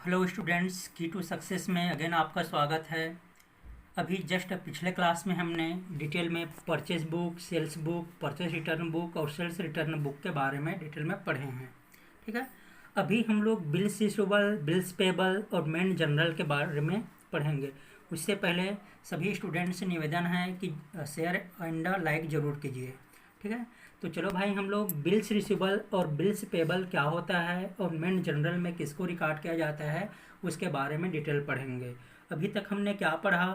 Hello students, की to success में again आपका स्वागत है। अभी जस्ट पिछले क्लास में हमने डिटेल में purchase book, sales book, purchase return book और सेल्स रिटर्न बुक के बारे में डिटेल में पढ़े हैं। ठीक है, अभी हम लोग बिल्स रिसीवेबल, बिल्स पेबल और मेन जनरल के बारे में पढ़ेंगे। उससे पहले सभी स्टूडेंट्स से निवेदन है कि शेयर एंड लाइक ज़रूर कीजिए। ठीक है, तो चलो भाई, हम लोग बिल्स रिसीवेबल और बिल्स पेबल क्या होता है और मेन जनरल में किसको रिकॉर्ड किया जाता है उसके बारे में डिटेल पढ़ेंगे। अभी तक हमने क्या पढ़ा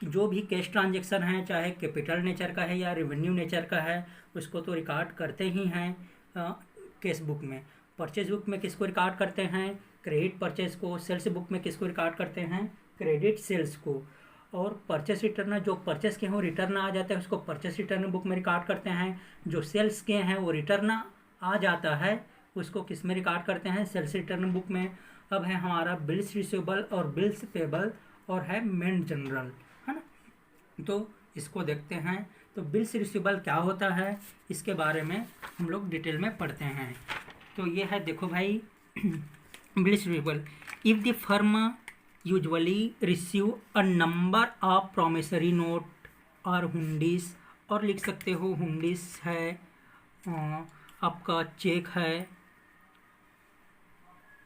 कि जो भी कैश ट्रांजेक्शन है, चाहे कैपिटल नेचर का है या रेवेन्यू नेचर का है, उसको तो रिकॉर्ड करते ही हैं कैश बुक में। परचेज बुक में किसको रिकॉर्ड करते हैं? क्रेडिट परचेज को। सेल्स बुक में किसको रिकॉर्ड करते हैं? क्रेडिट सेल्स को। और परचेस रिटर्न, जो परचेस के हों रिटर्न आ जाता है उसको परचेस रिटर्न बुक में रिकॉर्ड करते हैं। जो सेल्स के हैं वो रिटर्न आ जाता है उसको किस में रिकॉर्ड करते हैं? सेल्स रिटर्न बुक में। अब है हमारा बिल्स रिसीवेबल और बिल्स पेबल और है मेन जनरल, है ना। तो इसको देखते हैं। तो बिल्स रिसीवेबल क्या होता है इसके बारे में हम लोग डिटेल में पढ़ते हैं। तो ये है, देखो भाई, bills receivable. If the firm usually receive a number of promissory note और हुंडीस, और लिख सकते हो हुंडीस है, आपका चेक है,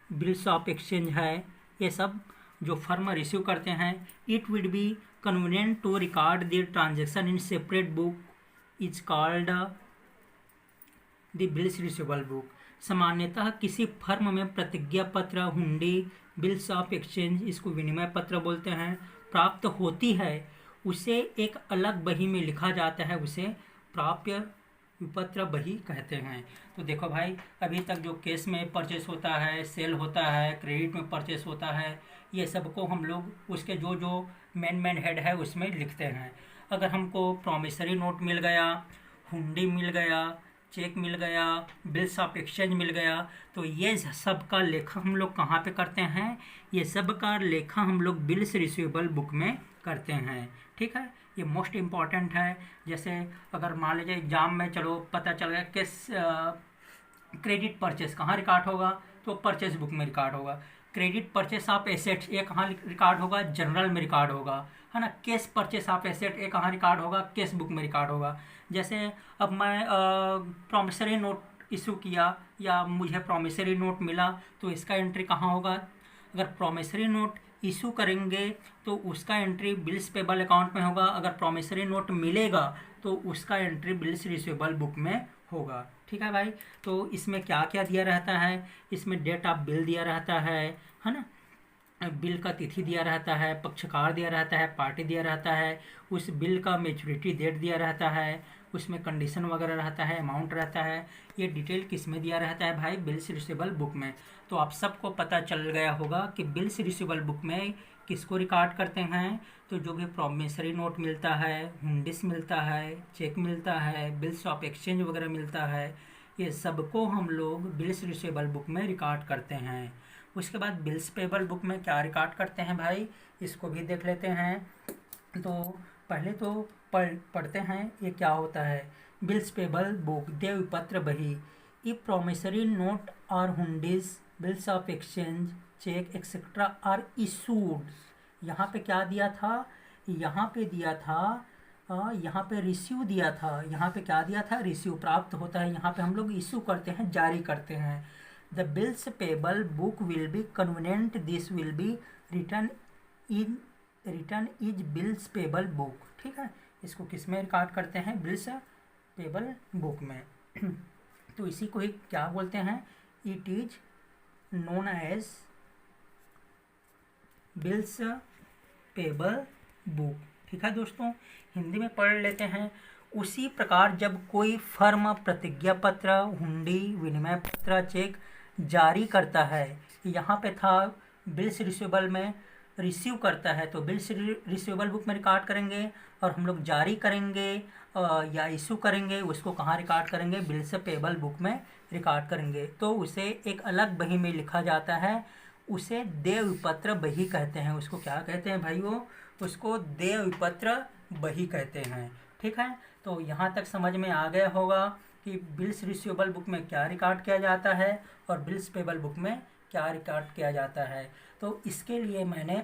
बिल्स ऑफ एक्सचेंज है, ये सब जो फर्म रिसीव करते हैं। It will be convenient to record the transaction in separate book is called the bills receivable book. सामान्यतः किसी फर्म में प्रतिज्ञा पत्र, हुंडी, बिल्स ऑफ एक्सचेंज, इसको विनिमय पत्र बोलते हैं, प्राप्त होती है, उसे एक अलग बही में लिखा जाता है, उसे प्राप्य विपत्र बही कहते हैं। तो देखो भाई, अभी तक जो केस में परचेस होता है, सेल होता है, क्रेडिट में परचेस होता है, ये सबको हम लोग उसके जो जो मेन हेड है उसमें लिखते हैं। अगर हमको प्रॉमिसरी नोट मिल गया, हुंडी मिल गया, चेक मिल गया, बिल्स ऑफ एक्सचेंज मिल गया, तो ये सब का लेखा हम लोग कहाँ पे करते हैं? ये सब का लेखा हम लोग बिल्स रिसीवेबल बुक में करते हैं। ठीक है, ये मोस्ट इम्पॉर्टेंट है। जैसे अगर मान लीजिए एग्जाम में चलो पता चल गया किस क्रेडिट परचेस कहाँ रिकॉर्ड होगा, तो परचेस बुक में रिकॉर्ड होगा। क्रेडिट परचेस ऑफ एसेट्स ये कहाँ रिकॉर्ड होगा? जनरल में रिकॉर्ड होगा, है ना। केस परचेस ऑफ एसेट ये कहाँ रिकॉर्ड होगा? केस बुक में रिकॉर्ड होगा। जैसे अब मैं प्रॉमिसरी नोट इशू किया या मुझे प्रॉमिसरी नोट मिला, तो इसका एंट्री कहाँ होगा? अगर प्रॉमिसरी नोट इशू करेंगे तो उसका एंट्री बिल्स पेबल अकाउंट में होगा। अगर प्रॉमिसरी नोट मिलेगा तो उसका एंट्री बिल्स रिसीवेबल बुक में होगा। ठीक है भाई, तो इसमें क्या क्या दिया रहता है? इसमें डेट ऑफ बिल दिया रहता है ना। बिल का तिथि दिया रहता है, पक्षकार दिया रहता है, पार्टी दिया रहता है, उस बिल का मैच्योरिटी डेट दिया रहता है, उसमें कंडीशन वगैरह रहता है, अमाउंट रहता है। ये डिटेल किस में दिया रहता है भाई? बिल्स रिसीवेबल बुक में। तो आप सबको पता चल गया होगा कि बिल्स रिसीवेबल बुक में किसको रिकॉर्ड करते हैं। तो जो भी प्रॉमिसरी नोट मिलता है, हुंडिस मिलता है, चेक मिलता है, बिल्स ऑफ एक्सचेंज वगैरह मिलता है, ये सबको हम लोग बिल्स रिसीवेबल बुक में रिकॉर्ड करते हैं। उसके बाद बिल्स पेबल बुक में क्या रिकॉर्ड करते हैं भाई, इसको भी देख लेते हैं। तो पहले तो पढ़ते हैं ये क्या होता है। बिल्स पेबल बुक, देय विपत्र बही। ई प्रॉमिसरी नोट और हुंडीज, bills of exchange, cheque etcetera are issued. यहाँ पे क्या दिया था? यहाँ पे दिया था, यहाँ पे रिसीव दिया था। यहाँ पे क्या दिया था? रिसीव, प्राप्त होता है। यहाँ पे हम लोग इशू करते हैं, जारी करते हैं। The bills payable book will be convenient, this will be return is bills payable book. ठीक है, इसको किस में रिकॉर्ड करते हैं? बिल्स पेबल बुक में। तो इसी को ही क्या बोलते हैं? It is known as bills payable book. ठीक है दोस्तों, हिंदी में पढ़ लेते हैं। उसी प्रकार जब कोई फर्म प्रतिज्ञा पत्र, हुंडी, विनिमय पत्र, चेक जारी करता है, यहाँ पे था बिल्स रिसीवेबल में रिसीव करता है, तो बिल्स रिसीवेबल बुक में रिकॉर्ड करेंगे। और हम लोग जारी करेंगे या इशू करेंगे, उसको कहाँ रिकॉर्ड करेंगे? बिल्स पेबल बुक में रिकॉर्ड करेंगे। तो उसे एक अलग बही में लिखा जाता है, उसे देय विपत्र बही कहते हैं। उसको क्या कहते हैं भाई? वो उसको देय विपत्र बही कहते हैं। ठीक है, तो यहाँ तक समझ में आ गया होगा कि बिल्स रिसीवेबल बुक में क्या रिकॉर्ड किया जाता है और बिल्स पेबल बुक में क्या रिकॉर्ड किया जाता है। तो इसके लिए मैंने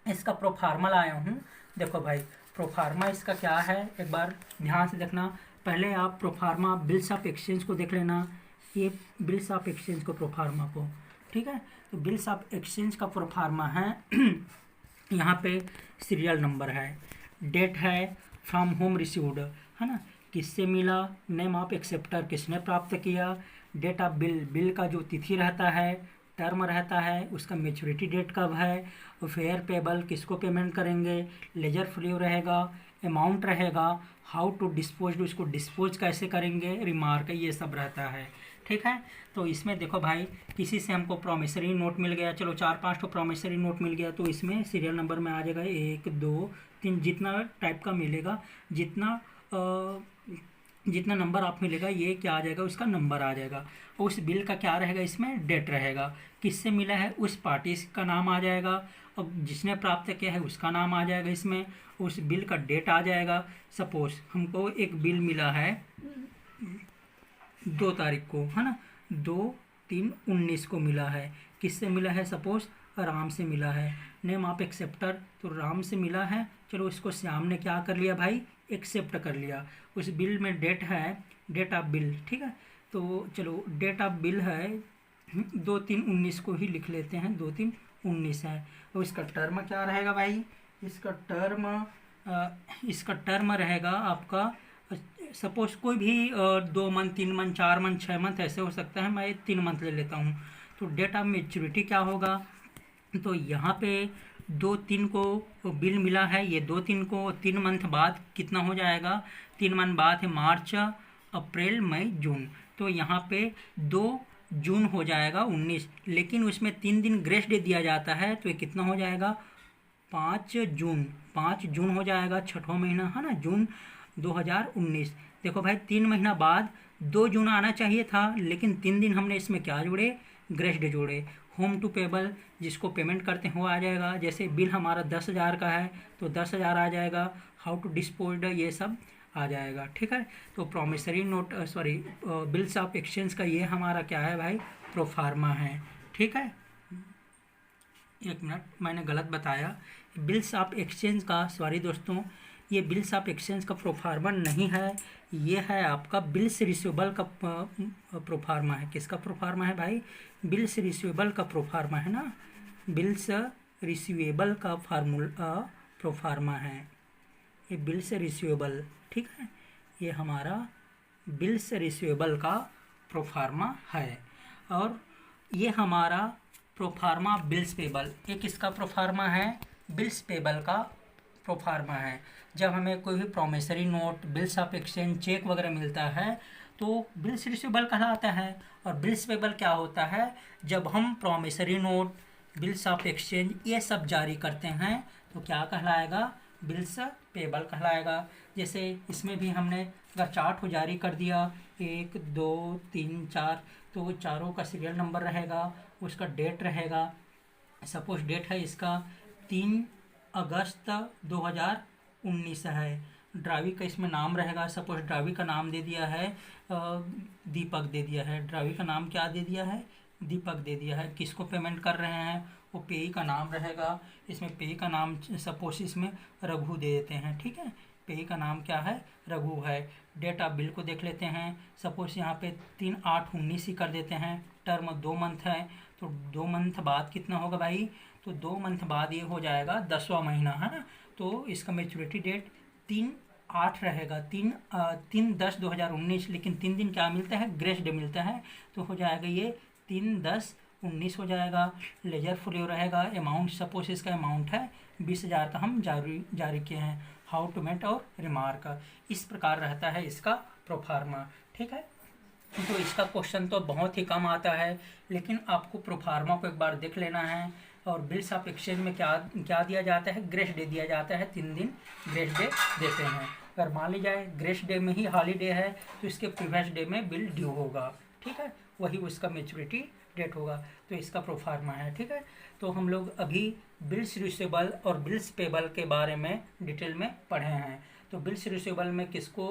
इसका प्रोफार्मा लाया हूँ। देखो भाई प्रोफार्मा इसका क्या है, एक बार ध्यान से देखना। पहले आप प्रोफार्मा बिल्स ऑफ एक्सचेंज को देख लेना, ये बिल्स ऑफ एक्सचेंज को प्रोफार्मा को, ठीक है। तो बिल्स ऑफ एक्सचेंज का प्रोफार्मा है यहाँ पे सीरियल नंबर है, डेट है, फ्रॉम होम रिसीव्ड है ना, किससे मिला, नेम ऑफ एक्सेप्टर किसने प्राप्त किया, डेट ऑफ बिल, बिल का जो तिथि रहता है, टर्म रहता है, उसका मैच्योरिटी डेट कब है, फेयर पेबल किसको पेमेंट करेंगे, लेजर फ्री रहेगा, अमाउंट रहेगा, हाउ टू डिस्पोज, उसको डिस्पोज कैसे करेंगे, रिमार्क, ये सब रहता है, ठीक है। तो इसमें देखो भाई किसी से हमको प्रॉमिसरी नोट मिल गया, चलो 4-5 तो प्रॉमिसरी नोट मिल गया, तो इसमें सीरियल नंबर में आ जाएगा 1 2 3, जितना टाइप का मिलेगा, जितना नंबर आप मिलेगा ये क्या आ जाएगा, उसका नंबर आ जाएगा। उस बिल का क्या रहेगा, इसमें डेट रहेगा, किससे मिला है उस पार्टी का नाम आ जाएगा, और जिसने प्राप्त किया है उसका नाम आ जाएगा, इसमें उस बिल का डेट आ जाएगा। सपोज हमको एक बिल मिला है 2 तारीख को, है ना, 2/3/19 को मिला है, किससे मिला है, सपोज राम से मिला है, नेम ऑफ एक्सेप्टर, तो राम से मिला है, चलो इसको श्याम ने क्या कर लिया भाई, एक्सेप्ट कर लिया। उस बिल में डेट है, डेट ऑफ बिल, ठीक है। तो चलो डेट ऑफ बिल है 2/3/19 को ही लिख लेते हैं, 2/3/19 है। तो इसका टर्म क्या रहेगा भाई, इसका टर्म रहेगा आपका, सपोज कोई भी 2 मंथ 3 मंथ 4 मंथ 6 मंथ ऐसे हो सकता है, मैं 3 मंथ ले लेता हूँ। तो डेट ऑफ मेच्योरिटी क्या होगा, तो यहाँ पे 2/3 को बिल मिला है, ये 2/3 को 3 मंथ बाद कितना हो जाएगा, 3 मंथ बाद है मार्च अप्रैल मई जून, तो यहाँ पे 2 जून हो जाएगा 19, लेकिन उसमें 3 दिन ग्रेस डे दिया जाता है, तो ये कितना हो जाएगा 5 जून हो जाएगा, 6वां महीना है ना, जून 2019। देखो भाई 3 महीना बाद 2 जून आना चाहिए था, लेकिन 3 दिन हमने इसमें क्या जोड़े, ग्रेस डे जोड़े। होम टू पेबल जिसको पेमेंट करते हैं वो आ जाएगा, जैसे बिल हमारा 10,000 का है तो 10,000 आ जाएगा, हाउ टू डिस्पोज ये सब आ जाएगा, ठीक है। तो promissory note bills of exchange का ये हमारा क्या है भाई, प्रोफार्मा है, ठीक है। एक मिनट, मैंने गलत बताया, बिल्स ऑफ एक्सचेंज का, सॉरी दोस्तों, ये बिल्स ऑफ एक्सचेंज का प्रोफार्मा नहीं है, ये है आपका बिल्स रिसीवेबल का प्रोफार्मा है। किसका प्रोफार्मा है भाई, बिल्स रिसीवेबल का प्रोफार्मा है ना, बिल्स रिसीवेबल का प्रोफार्मा है ये, बिल्स रिसीवेबल, ठीक है, ये हमारा बिल्स रिसीवेबल का प्रोफार्मा है। और ये हमारा प्रोफार्मा बिल्स पेबल, ये किसका प्रोफार्मा है, बिल्स पेबल का प्रोफार्मा है। जब हमें कोई भी promissory note, bills of exchange, cheque वगैरह मिलता है तो बिल्स रिसीवेबल कहलाता है। और बिल्स पेबल क्या होता है, जब हम promissory note, bills of exchange ये सब जारी करते हैं तो क्या कहलाएगा, बिल्स पेबल कहलाएगा। जैसे इसमें भी हमने अगर चार्ट को जारी कर दिया 1 2 3 4, तो चारों का सीरियल नंबर रहेगा, उसका डेट रहेगा, सपोज डेट है इसका 3 अगस्त 2019 है, ड्राइवी का इसमें नाम रहेगा, सपोज ड्राइवी का नाम दे दिया है दीपक दे दिया है, ड्राइवी का नाम क्या दे दिया है, दीपक दे दिया है। किसको पेमेंट कर रहे हैं, वो पेई का नाम रहेगा, इसमें पेई का नाम सपोज इसमें रघु दे देते हैं, ठीक है, पेई का नाम क्या है, रघु है। डेट ऑफ बिल को देख लेते हैं, सपोज यहाँ पे 3/8/19 ही कर देते हैं, टर्म 2 मंथ है, तो 2 मंथ बाद कितना होगा भाई, तो 2 मंथ बाद ये हो जाएगा 10वां महीना, है ना। तो इसका मैच्योरिटी डेट 3/8 रहेगा, 3/10/2019, लेकिन 3 दिन क्या मिलता है, ग्रेस डे मिलता है, तो हो जाएगा ये 3/10/19 हो जाएगा। लेजर फ्लो रहेगा, अमाउंट सपोज इसका अमाउंट है 20,000 का हम जारी किए हैं, हाउ टू मेट और रिमार्क, इस प्रकार रहता है इसका प्रोफार्मा, ठीक है। तो इसका क्वेश्चन तो बहुत ही कम आता है, लेकिन आपको प्रोफार्मा को एक बार देख लेना है। और बिल्स ऑफ एक्सचेंज में क्या दिया जाता है, ग्रेस डे दिया जाता है, 3 दिन ग्रेस डे देते हैं। अगर मान ली जाए ग्रेस डे में ही हॉलीडे है तो इसके प्रीवियस डे में बिल ड्यू होगा, ठीक है, वही उसका मैच्योरिटी डेट होगा, तो इसका प्रोफार्मा है, ठीक है। तो हम लोग अभी बिल्स रिसीवेबल और बिल्स पेबल के बारे में डिटेल में पढ़े हैं। तो बिल्स रिसीवेबल में किसको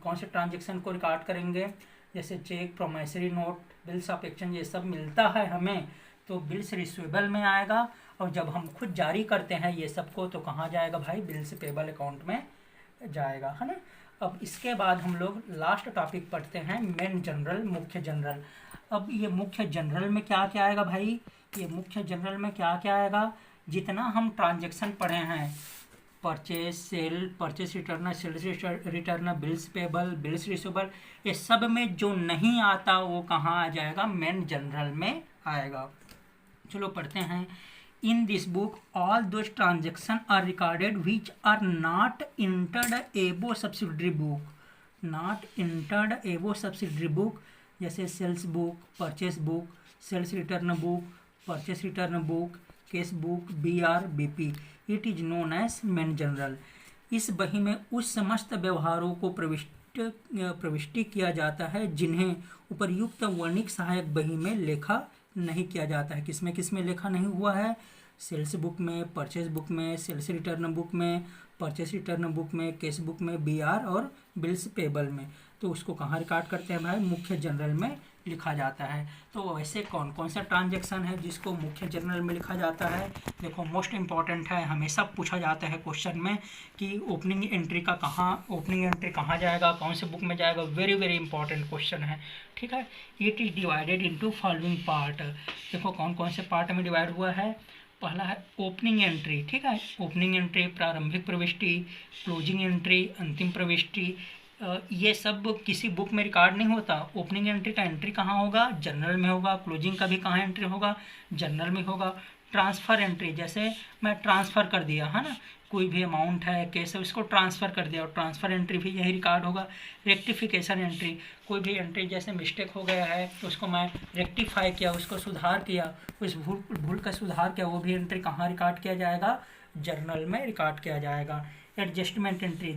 कौन से ट्रांजेक्शन को रिकॉर्ड करेंगे, जैसे cheque, promissory note, bills of exchange ये सब मिलता है हमें, तो बिल्स रिसीवेबल में आएगा। और जब हम खुद जारी करते हैं ये सबको तो कहाँ जाएगा भाई, बिल्स पेबल अकाउंट में जाएगा, है ना। अब इसके बाद हम लोग लास्ट टॉपिक पढ़ते हैं, मेन जनरल, मुख्य जनरल। अब ये मुख्य जनरल में क्या क्या आएगा भाई, ये मुख्य जनरल में क्या क्या आएगा, जितना हम ट्रांजैक्शन पढ़े हैं, purchase, sale, purchase return, sales return, bills payable, bills receivable, ये सब में जो नहीं आता वो कहाँ आ जाएगा, मेन जनरल में आएगा। चलो पढ़ते हैं। In this book all those transaction are recorded which are not entered above subsidiary book, not entered above subsidiary book, जैसे sales book, purchase book, sales return book, purchase return book, cash book, BR, BP। It is known as main journal. इस बही में उस समस्त व्यवहारों को प्रविष्टि किया जाता है जिन्हें उपर्युक्त वर्णिक सहायक बही में लेखा नहीं किया जाता है। किसमें लेखा नहीं हुआ है, सेल्स बुक में, परचेस बुक में, सेल्स रिटर्न बुक में, परचेस रिटर्न बुक में, केस बुक में, BR और बिल्स पेबल में। तो उसको कहाँ रिकॉर्ड करते हैं भाई, मुख्य जनरल में लिखा जाता है। तो वैसे कौन कौन सा ट्रांजैक्शन है जिसको मुख्य जनरल में लिखा जाता है, देखो मोस्ट इम्पॉर्टेंट है, हमेशा पूछा जाता है क्वेश्चन में कि ओपनिंग एंट्री कहाँ जाएगा, कौन से बुक में जाएगा, वेरी वेरी इंपॉर्टेंट क्वेश्चन है, ठीक है। It is divided into following part. देखो कौन कौन से पार्ट में डिवाइड हुआ है। पहला है ओपनिंग एंट्री, ठीक है, ओपनिंग एंट्री, प्रारंभिक प्रविष्टि, क्लोजिंग एंट्री, अंतिम प्रविष्टि। ये सब किसी बुक में रिकॉर्ड नहीं होता। ओपनिंग एंट्री का एंट्री कहाँ होगा, जनरल में होगा। क्लोजिंग का भी कहाँ एंट्री होगा, जनरल में होगा। ट्रांसफ़र एंट्री, जैसे मैं ट्रांसफ़र कर दिया, है ना, कोई भी अमाउंट है, कैसे उसको ट्रांसफ़र कर दिया, और ट्रांसफ़र एंट्री भी यही रिकॉर्ड होगा। रेक्टिफिकेशन एंट्री, कोई भी एंट्री जैसे मिस्टेक हो गया है उसको मैं रेक्टिफाई किया, उसको सुधार किया, उस भूल का सुधार किया, वो भी एंट्री कहाँ रिकॉर्ड किया जाएगा, जर्नल में रिकॉर्ड किया जाएगा। एडजस्टमेंट एंट्री,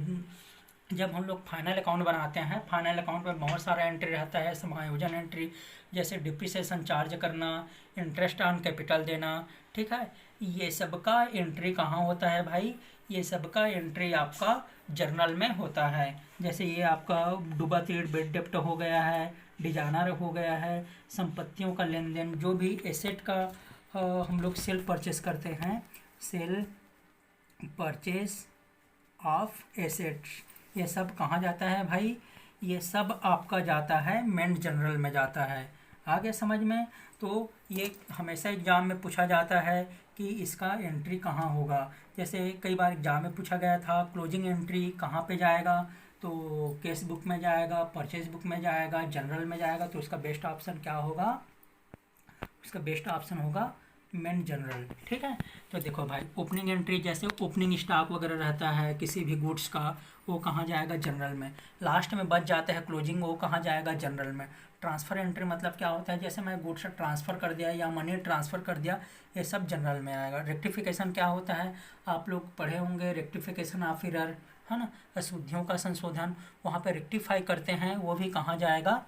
जब हम लोग फाइनल अकाउंट बनाते हैं, फाइनल अकाउंट में बहुत सारा एंट्री रहता है। समायोजन एंट्री, जैसे डिप्रिसिएशन चार्ज करना, इंटरेस्ट ऑन कैपिटल देना, ठीक है, ये सब का एंट्री कहाँ होता है भाई, ये सब का एंट्री आपका जर्नल में होता है। जैसे ये आपका डूबा तीर बेड डेप्ट हो गया है, डिजाइनर हो गया है, संपत्तियों का लेन देन, जो भी एसेट का हम लोग सेल परचेस करते हैं, सेल परचेस ऑफ एसेट्स, ये सब कहाँ जाता है भाई, ये सब आपका जाता है मेन जनरल में जाता है। आगे समझ में, तो ये हमेशा एग्जाम में पूछा जाता है कि इसका एंट्री कहाँ होगा। जैसे कई बार एग्जाम में पूछा गया था क्लोजिंग एंट्री कहाँ पे जाएगा, तो केस बुक में जाएगा, परचेज बुक में जाएगा, जनरल में जाएगा। तो उसका बेस्ट ऑप्शन क्या होगा, उसका बेस्ट ऑप्शन होगा मेन जनरल, ठीक है। तो देखो भाई, ओपनिंग एंट्री जैसे ओपनिंग स्टॉक वगैरह रहता है किसी भी गुड्स का, वो कहाँ जाएगा, जनरल में। लास्ट में बच जाता है क्लोजिंग, वो कहाँ जाएगा, जनरल में। ट्रांसफ़र एंट्री मतलब क्या होता है, जैसे मैं गुड्स ट्रांसफ़र कर दिया या मनी ट्रांसफ़र कर दिया, ये सब जनरल में आएगा। रेक्टिफिकेशन क्या होता है, आप लोग पढ़े होंगे, रेक्टिफिकेशन ऑफ एरर, है ना, अशुद्धियों का संशोधन, वहाँ पर रेक्टिफाई करते हैं, वो भी कहाँ जाएगा,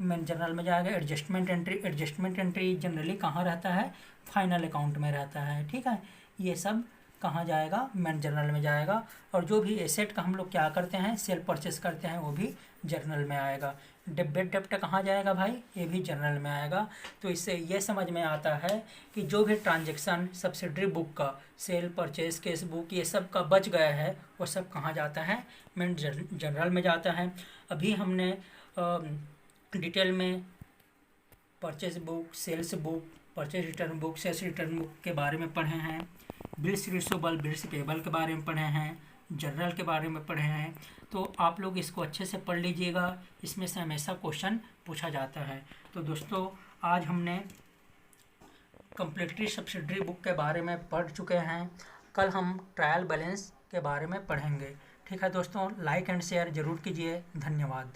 मेन जनरल में जाएगा। एडजस्टमेंट एंट्री जनरली कहाँ रहता है, फाइनल अकाउंट में रहता है, ठीक है। ये सब कहाँ जाएगा, मेन जनरल में जाएगा। और जो भी एसेट का हम लोग क्या करते हैं, सेल परचेस करते हैं, वो भी जनरल में आएगा। बेड डेप्ट कहाँ जाएगा भाई, ये भी जनरल में आएगा। तो इससे ये समझ में आता है कि जो भी ट्रांजैक्शन सब्सिडरी बुक का, सेल परचेस, केस बुक, ये सब का बच गया है, वो सब कहाँ जाता है, मेन जनरल में जाता है। अभी हमने डिटेल में purchase book, sales book, purchase return book, sales return book के बारे में पढ़े हैं, बिल्स रिसीवेबल, बिल्स पेबल के बारे में पढ़े हैं, जनरल के बारे में पढ़े हैं। तो आप लोग इसको अच्छे से पढ़ लीजिएगा, इसमें से हमेशा क्वेश्चन पूछा जाता है। तो दोस्तों, आज हमने कंप्लीटली सब्सिडरी बुक के बारे में पढ़ चुके हैं। कल हम ट्रायल बैलेंस के बारे में पढ़ेंगे, ठीक है दोस्तों। लाइक एंड शेयर ज़रूर कीजिए। धन्यवाद।